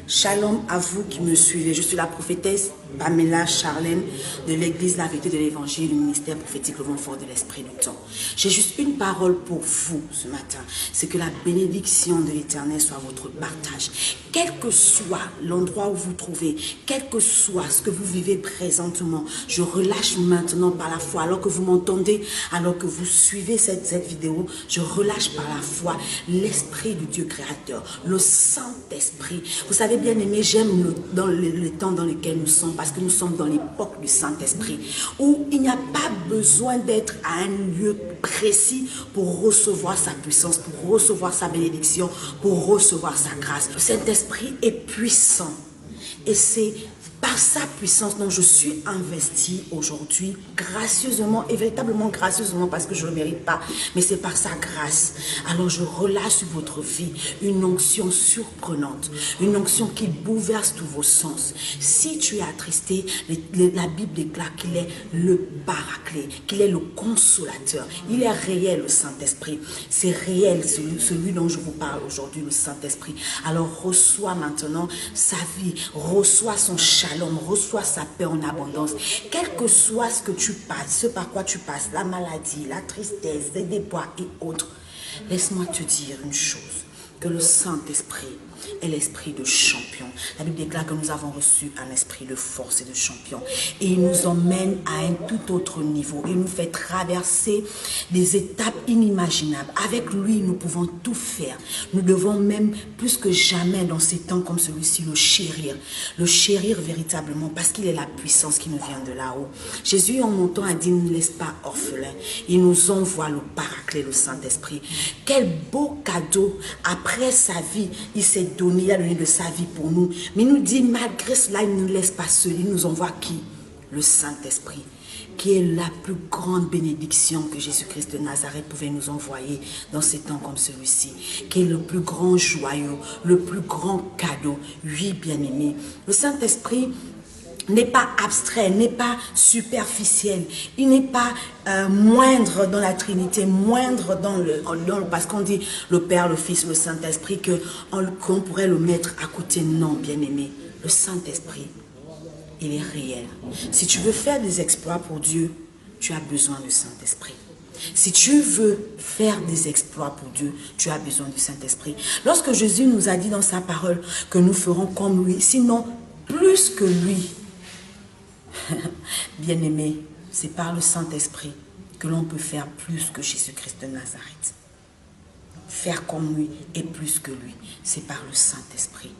Shalom à vous qui me suivez. Je suis la prophétesse Pamela Charlène de l'église La Vérité de l'Évangile du ministère prophétique Le Vent Fort de l'Esprit du Temps. J'ai juste une parole pour vous ce matin. C'est que la bénédiction de l'Éternel soit votre partage. Quel que soit l'endroit où vous trouvez, quel que soit ce que vous vivez présentement, je relâche maintenant par la foi. Alors que vous m'entendez, alors que vous suivez cette vidéo, je relâche par la foi l'Esprit du Dieu créateur, le Saint-Esprit. Vous savez, bien aimé, j'aime le temps dans lequel nous sommes parce que nous sommes dans l'époque du Saint-Esprit où il n'y a pas besoin d'être à un lieu précis pour recevoir sa puissance, pour recevoir sa bénédiction, pour recevoir sa grâce. Le Saint-Esprit est puissant et c'est par sa puissance dont je suis investie aujourd'hui, gracieusement et véritablement gracieusement parce que je ne le mérite pas, mais c'est par sa grâce. Alors je relâche sur votre vie une onction surprenante, une onction qui bouleverse tous vos sens. Si tu es attristé, la Bible déclare qu'il est le paraclet, qu'il est le consolateur. Il est réel, le Saint-Esprit. C'est réel, celui dont je vous parle aujourd'hui, le Saint-Esprit. Alors reçois maintenant sa vie, reçois son chaleur, reçoit sa paix en abondance. Quel que soit ce que tu passes, ce par quoi tu passes, la maladie, la tristesse, les déboires et autres, laisse-moi te dire une chose, que le Saint-Esprit est l'esprit de champion. La Bible déclare que nous avons reçu un esprit de force et de champion. Et il nous emmène à un tout autre niveau. Il nous fait traverser des étapes inimaginables. Avec lui, nous pouvons tout faire. Nous devons même, plus que jamais dans ces temps comme celui-ci, le chérir. Le chérir véritablement parce qu'il est la puissance qui nous vient de là-haut. Jésus, en montant, a dit, ne laisse pas orphelin. Il nous envoie le paraclet, le Saint-Esprit. Quel beau cadeau. Après sa vie, il s'est donné, il a donné de sa vie pour nous. Mais il nous dit, malgré cela, il ne nous laisse pas seuls. Il nous envoie qui? Le Saint-Esprit, qui est la plus grande bénédiction que Jésus-Christ de Nazareth pouvait nous envoyer dans ces temps comme celui-ci, qui est le plus grand joyau, le plus grand cadeau. Oui, bien-aimé, le Saint-Esprit n'est pas abstrait, n'est pas superficiel, il n'est pas moindre dans la Trinité, moindre parce qu'on dit le Père, le Fils, le Saint-Esprit, qu'on pourrait le mettre à côté. Non, bien-aimé, le Saint-Esprit, il est réel. Si tu veux faire des exploits pour Dieu, tu as besoin du Saint-Esprit. Si tu veux faire des exploits pour Dieu, tu as besoin du Saint-Esprit. Lorsque Jésus nous a dit dans sa parole que nous ferons comme lui, sinon plus que lui, bien-aimé, c'est par le Saint-Esprit que l'on peut faire plus que Jésus-Christ de Nazareth. Faire comme lui et plus que lui, c'est par le Saint-Esprit.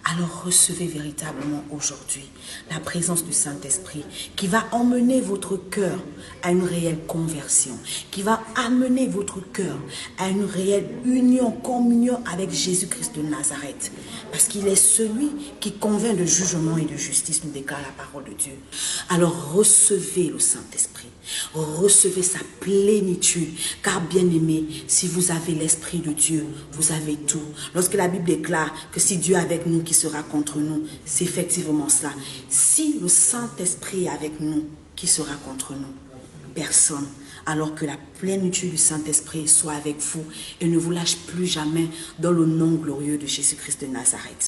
Alors recevez véritablement aujourd'hui la présence du Saint-Esprit qui va emmener votre cœur à une réelle conversion, qui va amener votre cœur à une réelle union, communion avec Jésus-Christ de Nazareth. Parce qu'il est celui qui convainc de jugement et de justice, nous déclare la parole de Dieu. Alors recevez le Saint-Esprit, recevez sa plénitude, car bien aimé, si vous avez l'Esprit de Dieu, vous avez tout. Lorsque la Bible déclare que si Dieu est avec nous, qui sera contre nous, c'est effectivement cela. Si le Saint-Esprit est avec nous, qui sera contre nous? Personne. Alors que la plénitude du Saint-Esprit soit avec vous et ne vous lâche plus jamais dans le nom glorieux de Jésus-Christ de Nazareth.